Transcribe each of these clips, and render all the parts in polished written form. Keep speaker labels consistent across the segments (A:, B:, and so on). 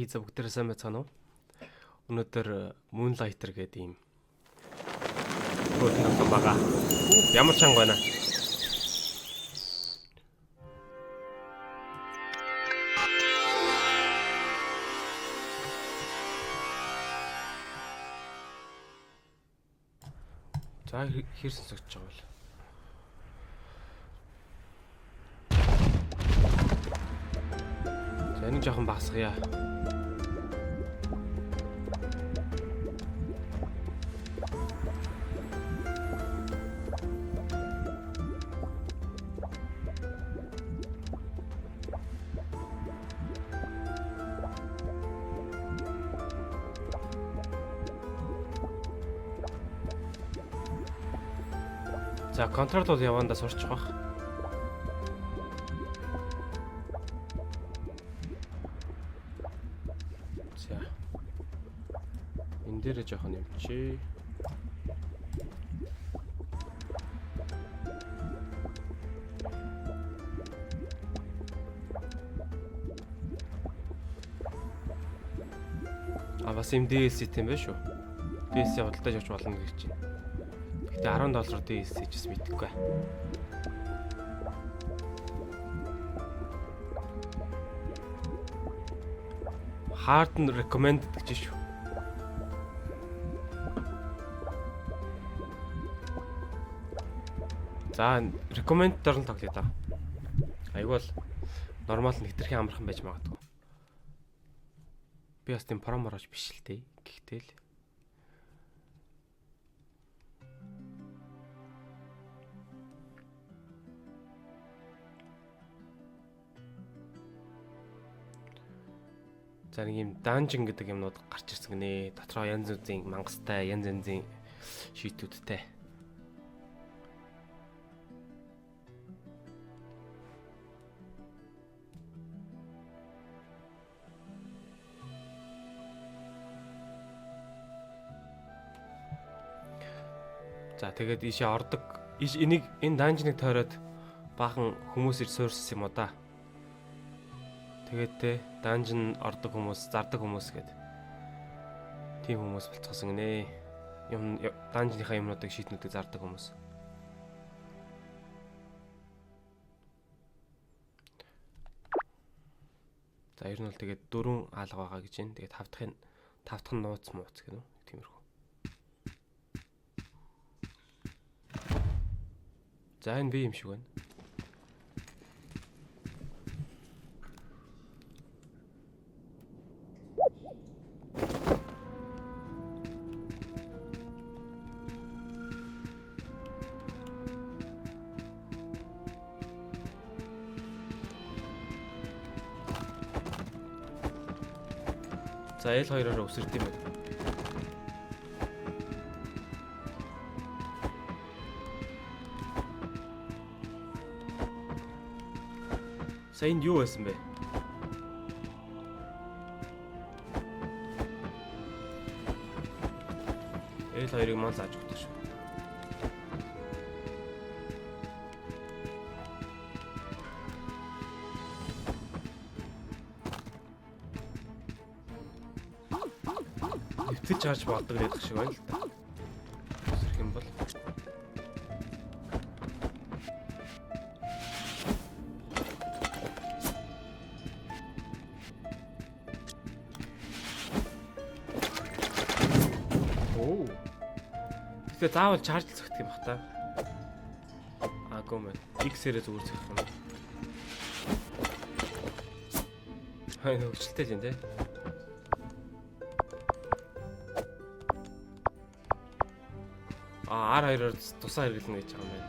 A: За бүгдээрээ сайн байцгаана уу? Өнөөдөр Moonlighter гэдэг юм хөрөнгө тоглоом байгаа. Ямар чанга байна? За хэрсэн согч байгаа бол. За энэ жоохон багсгая. За контролууд явандаа сурч байгаа. За. Энэ дээр жоохон юмчи. Бас юм DLC тийм байх шүү. DLC худалдаж авч болно гэж чинь. Гэтэ $10 DLC ч гэсэн мэдэхгүй. Hard and recommended гэж шүү. За recommended дор нь тоглоё да. Айгуул нормал нэг төрхийн амархан байж магадгүй. Би бас тийм промороч биш л дээ. Гэхдээ л за нэг юм данжин гэдэг юмнууд гарч ирсэн гинэ. Дотроо янз бүрийн мангастай, янз янзын шийтүүдтэй. За тэгээд ийшээ ордог. Энийг энэ данжныг тойроод баахан хүмүүс ир суурьсан юм уу да. Тэгээд те данжин ордог хүмүүс, зардаг хүмүүс гэдэг. Тийм хүмүүс болцсон гинэ. Юм данжныхаа юмнуудыг шийднүүдийг зардаг хүмүүс. За ер нь бол тэгээд 4 хаалга байгаа гэж байна. Тэгээд тавдахын нууц мууц гэнэ үү? Тиймэрхүү. За энэ би юм шиг байна. За L2-оор өсөрд юм байна. Сайн юу байсан бэ? L2-ыг мал зааж өгдөг шүү. Нэвтэж харж болдог гэдэг шиг байна л да. Өсөх юм бол тэгээ заавал чарж цогтх юм бах та. Гомэ. X-ээрээ зүгээр цогтх юм. Хай нөхцөлтэй л юм те. R2-оор тусаа хэрэглэнэ гэж байгаа юм байна.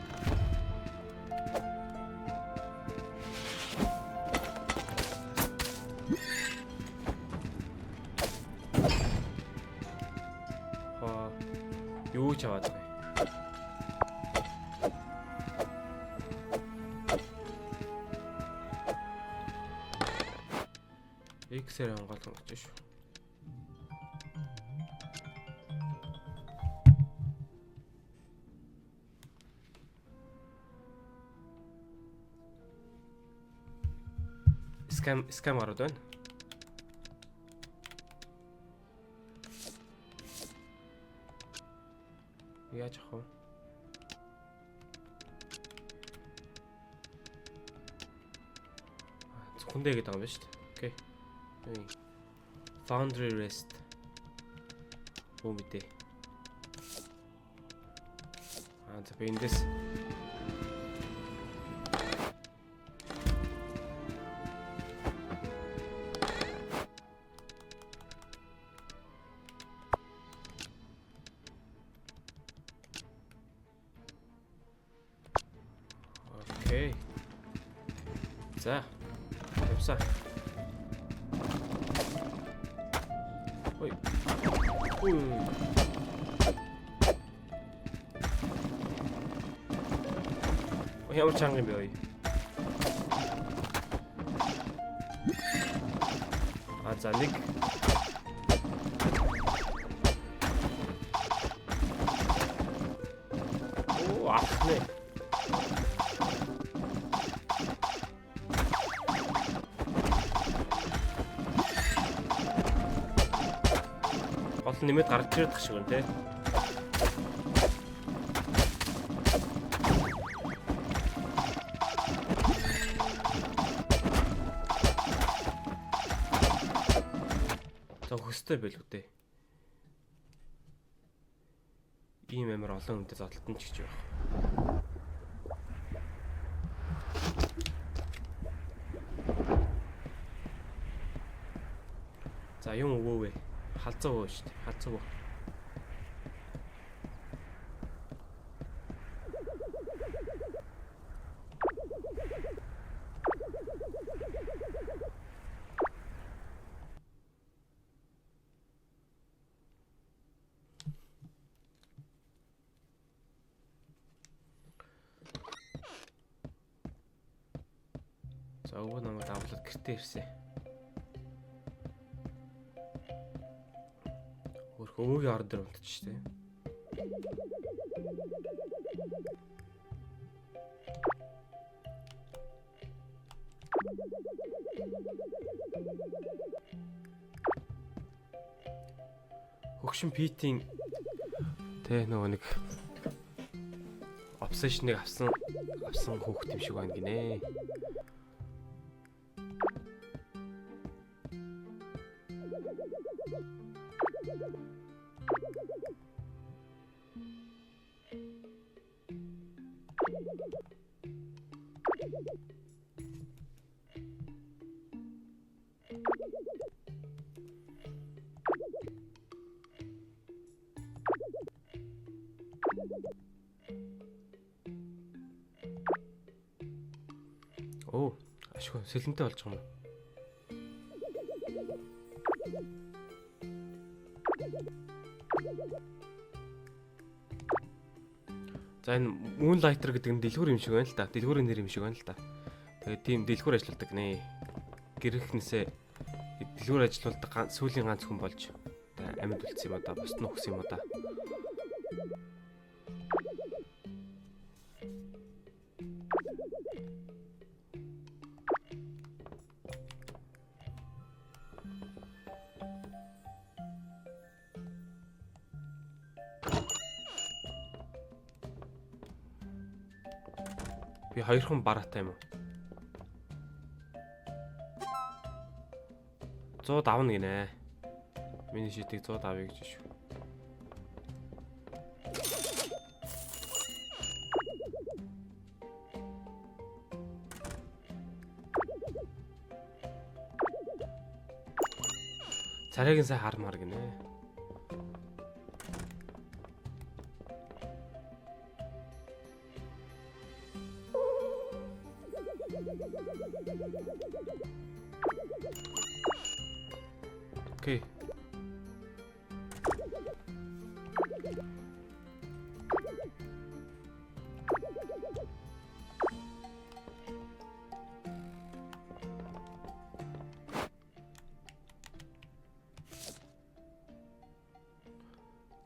A: Юу ч аваад байгаа. X-ээр хангаалсан гэж шүү. Scam ороод байна. яаж авах вэ? Зөвхөндөө гэдэг юм байна шүү дээ. Окей. Foundry rest. Бүү мэдээ. За би эндээс окей. За. Явсаа. Ой. Ямар чанга юм бэ ой. За нэг ахны. Гол нэмээд гарч ирэх шиг байна те. Хөстэй байлгүй дээ. Ийм амар олон хүнтэй зодтолтон ч гэж байна. За юм өгөө вэ? Халзаа өгөө шүү дээ. Халзаа өгөө. За өвөө намайг давлаад гэртээ ирсэн. Өвөөгийн орон дээр унтчих штэ. Хөгшин Питийн тэ нөгөө нэг обсешныг авсан хүүхд юм шиг байна гинэ. Оо, ашгүй сэлэнтэй болж байгаа юм. За энэ Moonlighter гэдэг нь дэлгүүр юм шиг байна л да. Дэлгүүрийн нэр юм шиг байна л да. Тэгээд тийм дэлгүүр ажилладаг нэ. Гэрхнээсээ дэлгүүр ажиллаулдаг сүүлийн ганц хүн болж амьд үлдсэн юм да. Бус нь өгсөн юм да. Би хоёрхан бараатай юм уу? 100 давна гинэ. Миний шидийг 100 давъя гэж шүү. Царайг нь сайн хармаар гинэ. Окей.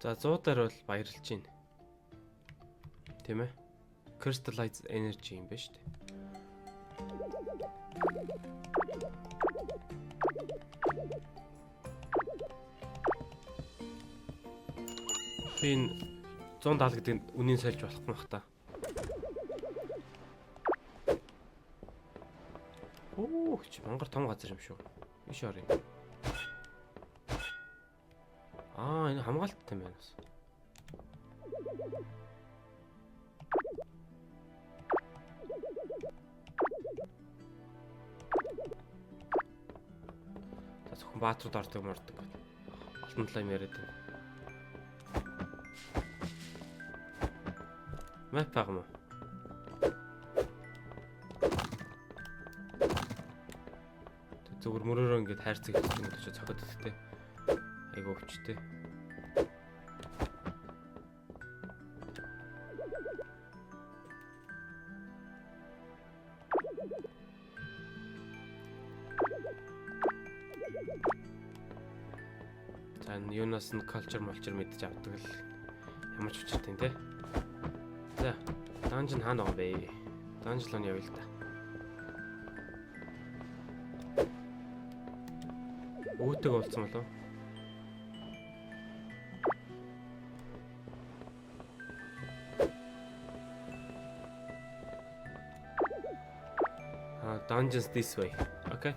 A: За 100-аар бол баярлж байна. Тийм ээ. Crystallized energy юм ба шүү дээ. Би 170 гэдэг нь үнийн сольж болохгүй бах та. Оо чи мангар том газар юм шүү. Иш орё. Энэ хамгаалттай юм байна бас. За зөвхөн баатрууд ордог мордог. Алтан талаа юм яриад байна. Мап баг юм уу? Зүгээр мөрөөрөө ингээд хайрцаг хийх юм гэж цохоод идэгтэй. Айгу өвчтэй. За юунаас нь culture мэдж авдаг л ямар ч хүчтэй те. За данжин хаана байгаа бэ? Данжлон явъя л да. Өөтөг болцсон болов? Dungeons this way. Okay.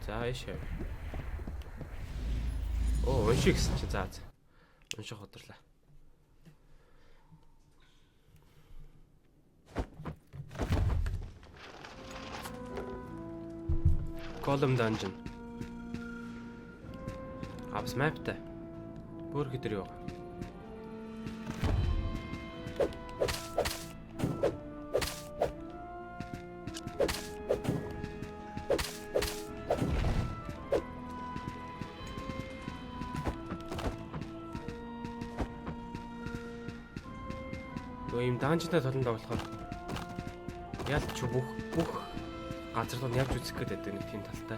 A: За ишээ. Уншиг гэсэн чи за. Унших хөдөрлөө. Column dungeon. Авс маптай. Бүр хэдэр яваа. Ийм данжтай толондоо болохоор ялч бүх газар руу явж үзэх гэдэг нэг тийм талтай.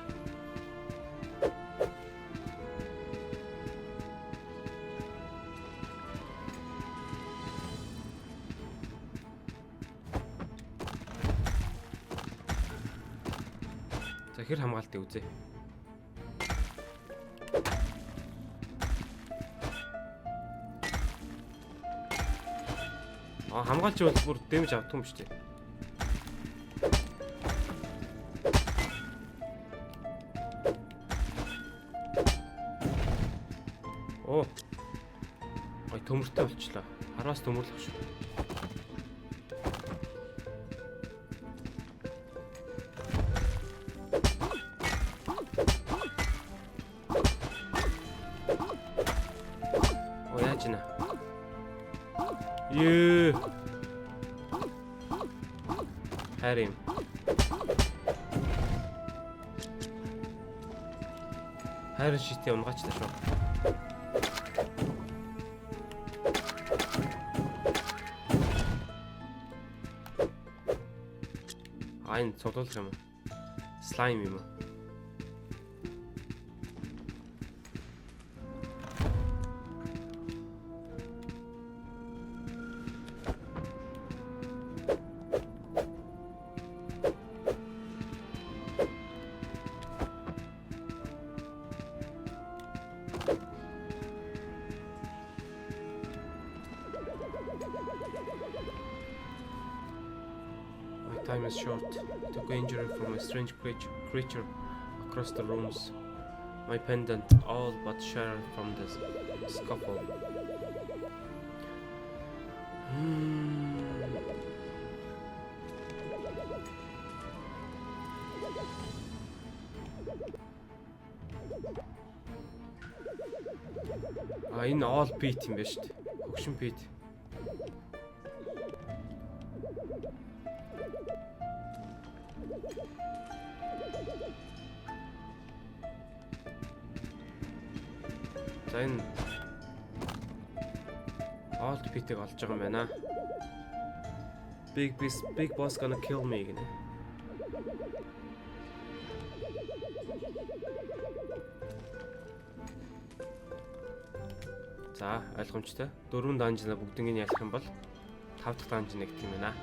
A: За хэр хамгаалтыг үзье. Хамгаалч бол бүр дэмж авдаг юм шүү дээ. Төмөртэй болчлоо. Хараас төмөрлөх шүү. Яаж нэ? Харин. Харин шитээ унгаачлаа шүү. Энэ цуглуулах юм уу? Slime юм уу? Time is short. Took injury from a strange creature across the rooms. My pendant all but shattered from the scuffle. Энэ all beat юм байна шүү дээ. Хөгшин beat. За энэ all beat-ийг олж байгаа юм байна. Big boss gonna kill me гэнэ. За ойлгомжтой. 4 данжнаа бүгднийг ялах юм бол 5 дахь данж нэг тийм байна.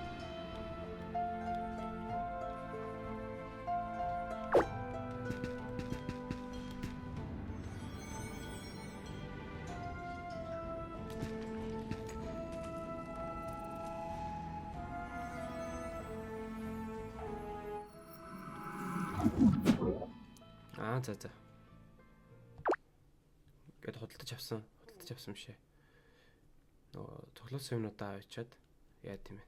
A: За. Гэт худалдаж авсан юм шээ. Нөгөө цоглуулсан юмнуудаа авчиад яа тийм ээ.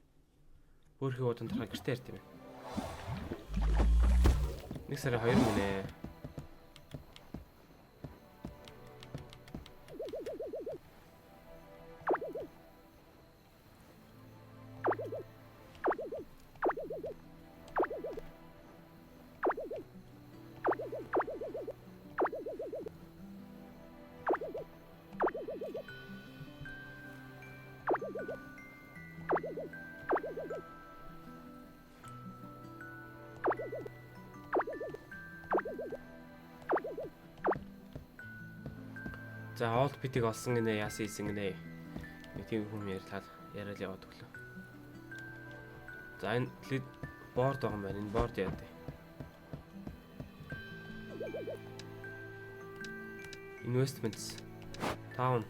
A: Өөрхий удаан тархаа гэртээ ярьд юм ээ. 1 сарын 2 мөнэ. За олд битийг олсон гинэ яасан ийсэн гинэ. Нэг тийм хүм яриад яваад өглөө. За энэ лид борд байгаа юм байна. Энэ борд яа дээ. Investments town.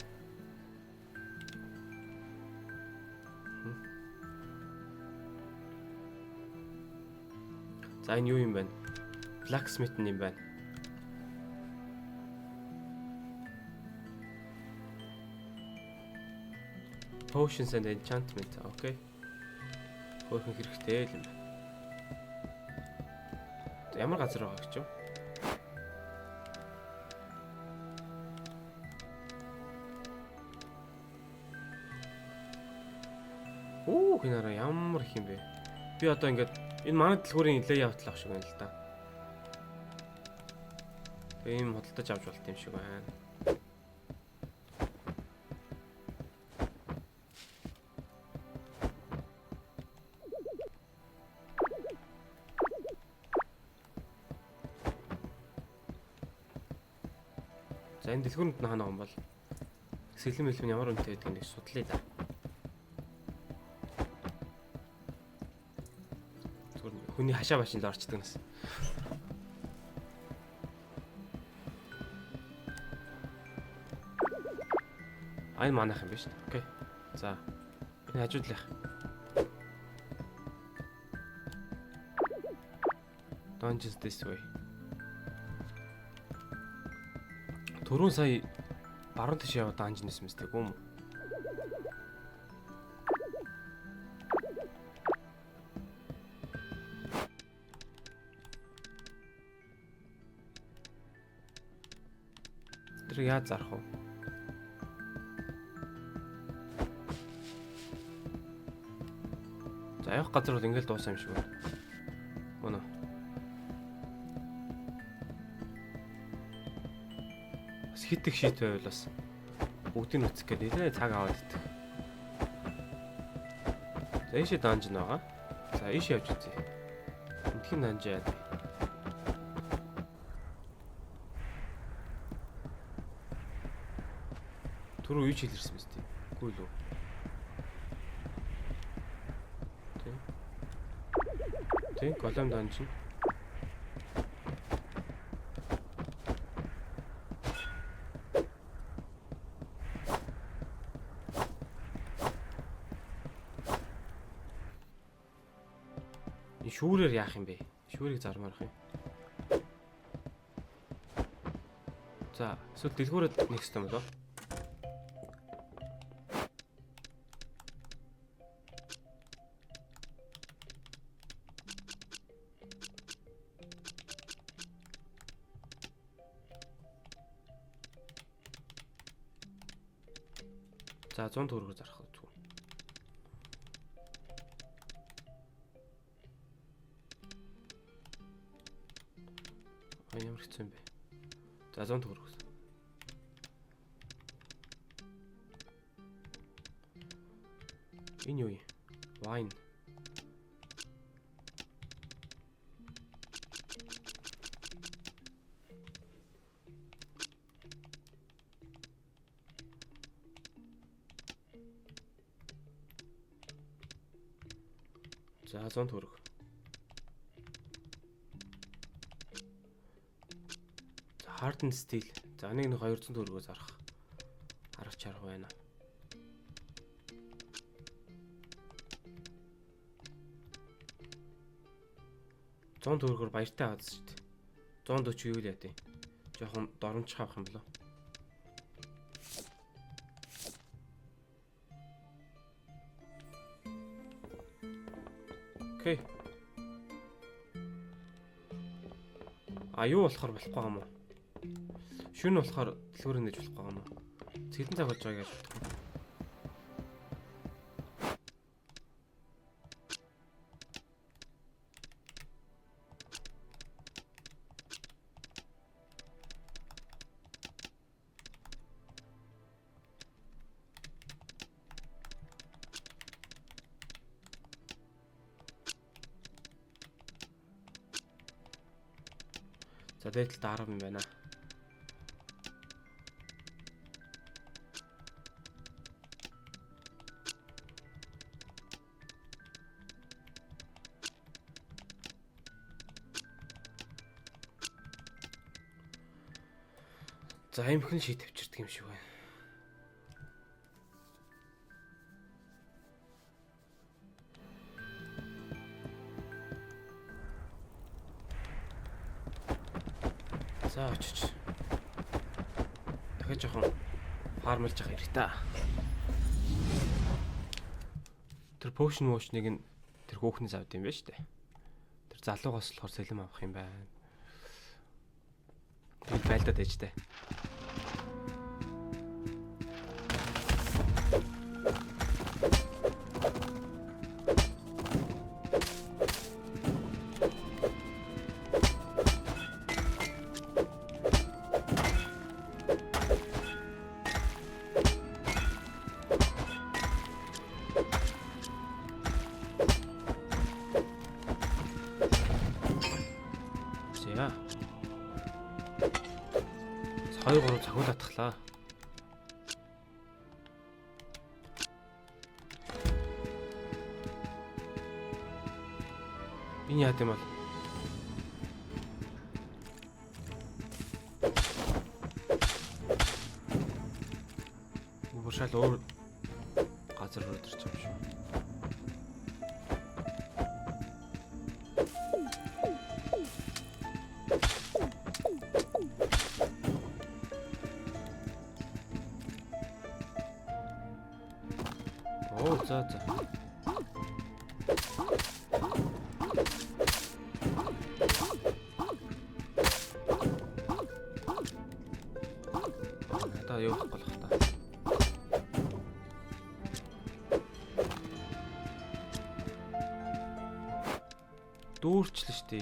A: За энэ юу юм бэ? Blacksmith юм байна. Potions and enchantment. Окей. Хөөхөн хэрэгтэй л юм байна. Ямар газар байгаа гэж юу? Хинаараа ямар их юм бэ? Би одоо ингээд энэ манай дэлгүүрийн layout л ах шиг байна л да. Ийм худалдаж авч болт юм шиг байна. За энэ дэлгүүрэнд хаана юм бол сэлэм мэлэм ямар үнэтэй байдгийг нэг судлаа да. Хүний хашаа машин л орчдөг нас. Айн манайх юм биш үү? Окей. За. Энэ хажуудлах. Dungeons this way. Түрүүн сая баруун тийш яваад dungeon-с мэстэй гүм. Тэр яа зарах вэ? За явах газар бол ингээл дуусаа юм шиг байна. Мөн үү? Бас хит их шийт байвал бас бүгдийг нүцэх гээд нэлээд цаг аваад идэх. За ийшээ данжин байгаа. За ийшээ явж үзье. Энтхийн данж яа. Түрүү юу ч хэлэрсэн мэт тийм. Үгүй л үү. Тийм, голом данж. Энэ шүүрээр яах юм бэ? Шүүрийг зармаарах юм. За, эсвэл дэлгүүрээд next юм болоо. За 100 төгрөгөөр зарах үү. Ямар хэцүү юм бэ? За 100 төгрөг. Энэ юу юм? Wine. За 100 төгрөг. За hardened steel. За нэг 200 төгрөгөөр зарах. Харах чарга байна. 100 төгрөгөөр баяртай аваад шүү дээ. 140 юу л яа тий. Жохон доромж авах юм болов. Окей. Юу болохоор болохгүй юм уу? Шүн болохоор дэлгүүр нээж болохгүй юм уу? Цэдэн цаг болж байгаа гэж бодох юм. За дээдлээ 10 юм байна. За амхэн шийд тавьчирдаг юм шиг байна. За очиж. Дахиж жоохон фармлж явах хэрэгтэй. Тэр potion motion-ыг тэр хөөхнөөс авд юм байна шүү дээ. Тэр залуугаас болохоор сэлэм авах юм байна. Тэр байлдаад ээжтэй. За. 2-3 цахиулаатглаа. Энэ яа гэм бол Уушаал өөр газар руу төрч юм шүү. За. Та юу болох та. Дүүрчлээ штэ.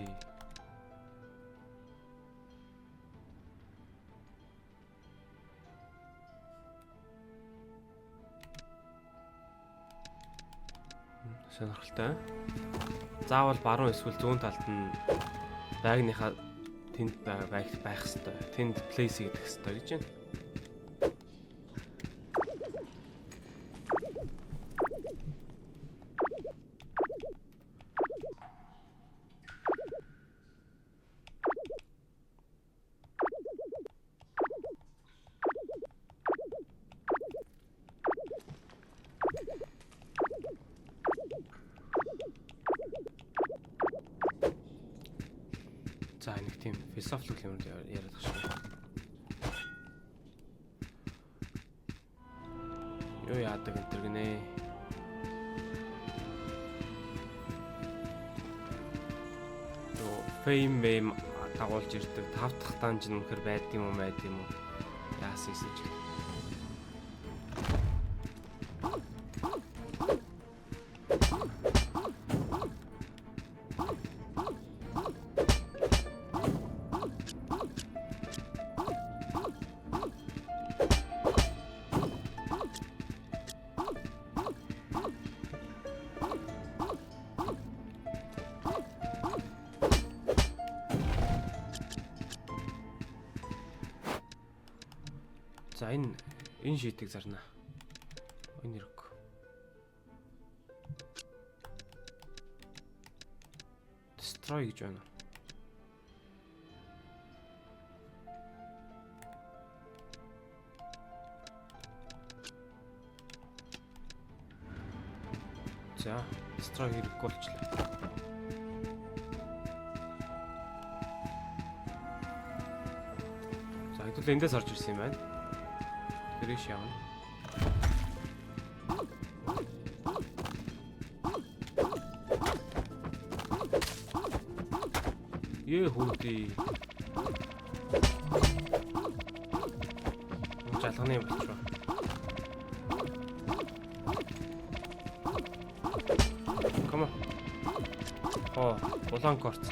A: Сонирхолтой. Заавал баруун эсвэл зүүн талд нь байгныхаа тэнд байх хэвээр. Тэнд place гэдэг хэвээр гэж байна. За нэг тийм философик юм яриад байгаа шүү. Юу яадаг энэ гинэ? Юу фейм дагуулж ирдэг 5 дахь данж нь үнэхээр байд юм уу? Яасан гэж. За энэ шийдийг зарна. Энэ хэрэг. Destroy гэж байна. За, destroy хэрэг болчихлоо. Тэгвэл эндээс орж ирсэн юм байна. Тэрийг шаавна. Хүүдээ. Жалганы юм болчихоо. Come on. Улаан корт.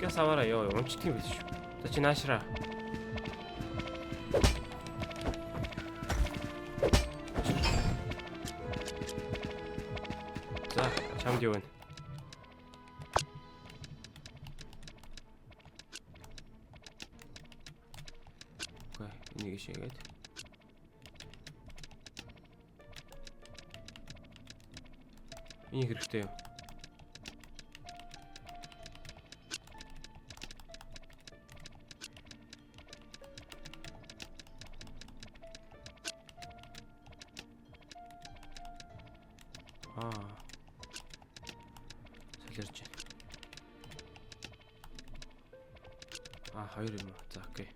A: Гээс аваараа ёо, унцдаг юм биш шүү. За чи наашраа. За, чамд юу вэ? Окей, энийг шигээд. Энийг хэрэгтэй юу? Солирч байна. Хоёр юм уу? За окей.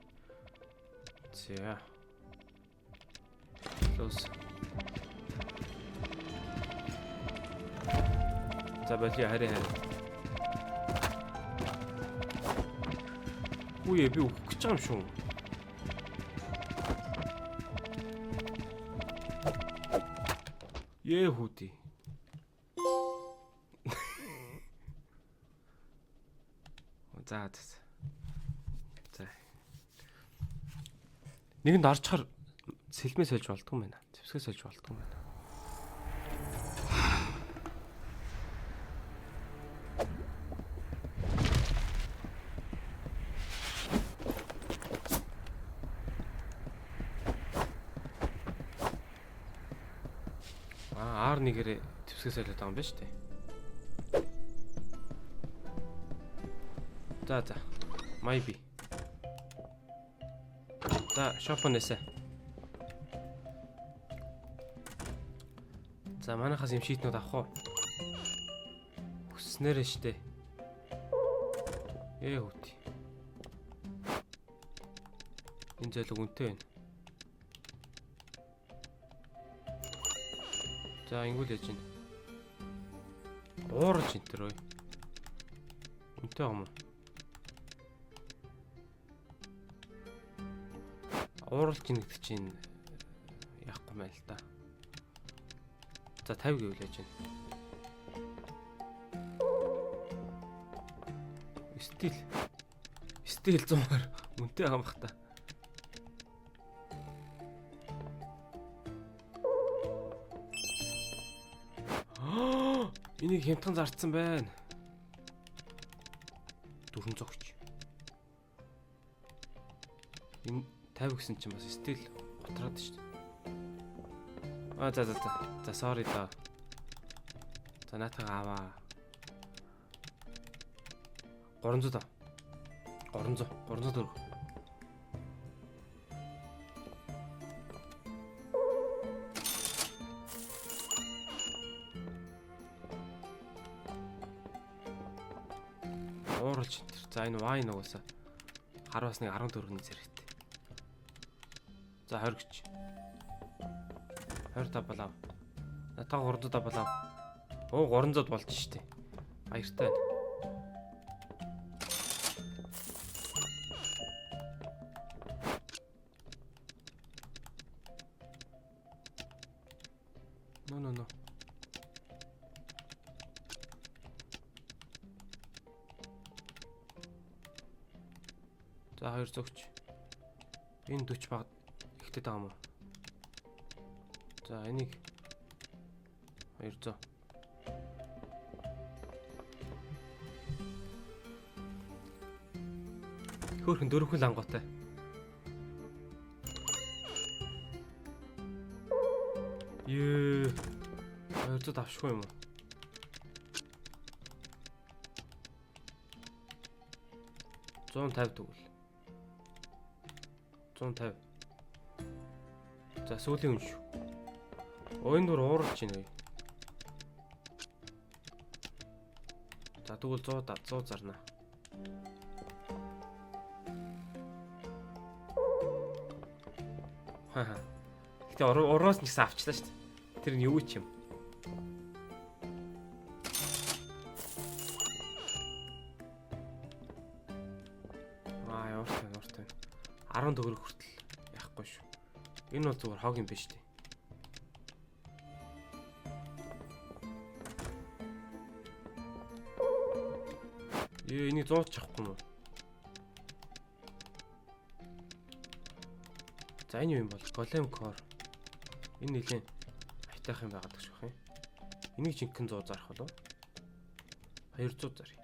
A: За. Close. За болио харин. Үе би өгөх гэж байгаа юм шүү. Хүүдээ. За. Нэгэнд орчхоор сэлмээ сольж болдгоо юм байна. Зэвсгээ сольж болдгоо юм байна. R1-ээр зэвсгээ солиод байгаа юм байна шүү дээ. За. Maybe. За, шопонэсэ. За, манайхаас юм шийтнүүд авах уу? Хүснээрээ штэ. Хүүдээ. Энэ зөөлөг үнэтэй байна. За, ингүүл яж байна. Уурж энэ төр ой. Үнэтэй юм уу? Ууралж ийн гэдэг чинь яахгүй мэй л да. За 50 гэвэл яж байна. Стил 100-аар үнэтэй байгаа юм бах та. Энийг хямдхан зардсан байна. 400 хүч. Энэ 50 гэсэн чинь бас стил готраад шүү дээ. За sorry да. За наатагаа аваа. 300 таа. 300 төгрөг. Ууралж энэ. За энэ вайн угаасаа харуулсныг 10 төгрөгийн зэрэгтэй. За 20 гэж. 20 табалав. Натаа 300 табалав. 300 болж штэ. Баяртай байна. No. За 200 гэж. Энэ 40 баг ихтэй байгаа юм уу? За энийг 200. Хөөхөн дөрвөн лангуутай. Ее 200 авшгүй юм уу? $150 тэгвэл. 150. За сүүлийн хүн шүү. Ойн дур ууралж байна. За тэгвэл 100 зарна. Хаа. Гэтэ уроос нэгс авчлаа шүү дээ. Тэр нь юу ч юм. Явартай. 10 төгрөг хүртэл яахгүй шүү. Энэ бол зүгээр хог юм биш үү? Энийг 100 ч авахгүй юм уу? За энэ юу юм бол голем кор. Энэ нэлийн айтайх юм байгаад гэж байна. Энийг жинхэнэ 100 зарах болов? 200 заръя.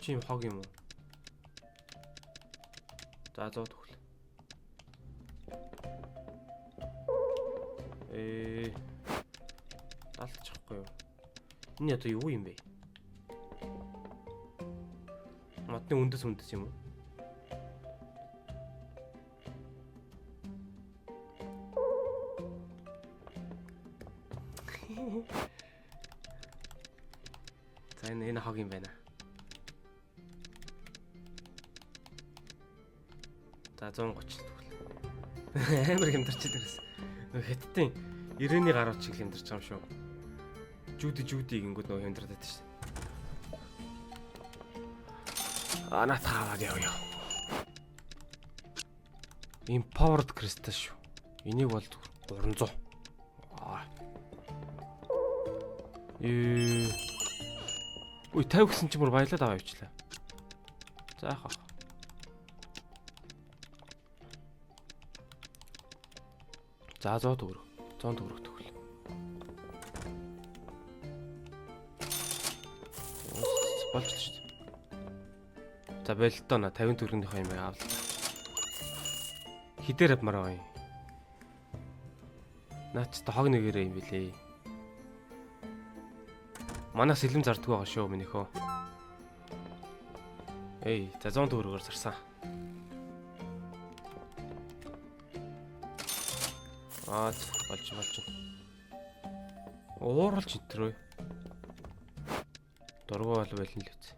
A: Чим хог юм уу? За 100 төгөл. Алдчихгүй юу? Энэ одоо юу юм бэ? Модны үндэс юм уу? За энэ хог юм байна. За 130 төгөл. Амар хэмдэрч дээрээс. Хэттийн 90-ны гарууд шиг хэмдэрч байгаа юм шүү. Жүүди гингүүд нөгөө хэмдэрдэг шүү. Анаа таваад явъя. Empowered crystal шүү. Энийг бол 300. Үй 50 гэсэн чинь бүр баялаад аваа явчлаа. За яах вэ? За 100 төгрөг. 100 төгрөг төгөл. Болж шүү дээ. За болилтоо на 50 төгрөгийнхөө юм авлаа. Хідээр авмаар байгаа юм. Наач та хог нэгээрээ юм билээ. Манаас сэлэм зарддаг байгаа шүү минийхөө. За 100 төгрөгөөр зарсан. Болж. Ууралж итрөө. Дургуй бол байлна л үз.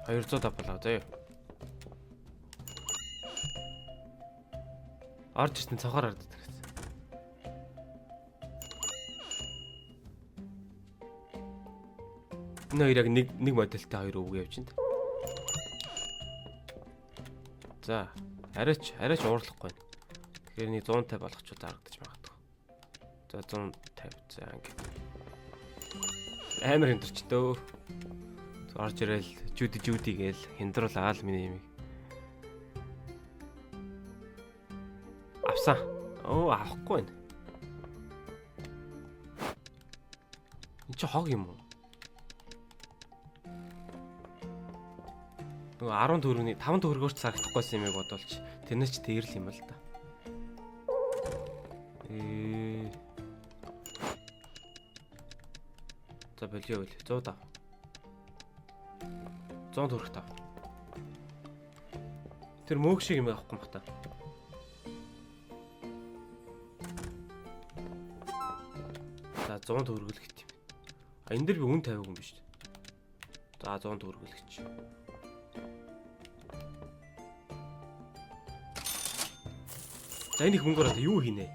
A: $200 авлаа заяа. Орж ирсэн цохоор арддаг гэсэн. Энэ хоёрыг нэг модельтэй хоёр өвгөө явчихна. За, арайч уурлахгүй байна. Тэгэхээр нэг 150 болгоч дарагдаж магадгүй. За 150 за ингэ. Амар хэмдэрчтэй. Орж ирэл жүүди гээл хямдруулаа л миний юмыг. Авсан. Авахгүй байна. Энд чи хог юм уу? Нөгөө 10 төгрөгийн 5 төгрөгөөр цаагтахгүйсэн юмыг бодволч тэрнээс ч тэрл юм л да. За болио 100 тав. 100 төгрөг тав. Тэр мөөг шиг юм авахгүй юм бата. За 100 төгрөг л гэт юм. Энэ дэр би үн тавиаг юм биш үү? За 100 төгрөг л гэж. За энэ их мөнгөөр одоо юу хийнэ?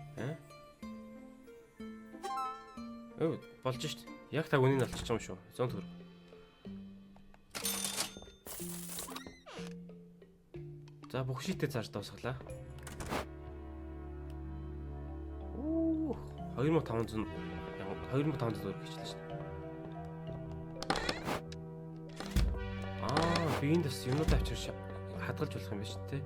A: Болж шít. Яг таг үнийг олчих юм шүү. 100 төгрөг. За бүх шитэй цааш дуусгалаа. 2500 төгрөг хийчихлээ шүү. Би энэ дэс юмнууд авчирч хадгалж болох юм байна шүү дээ.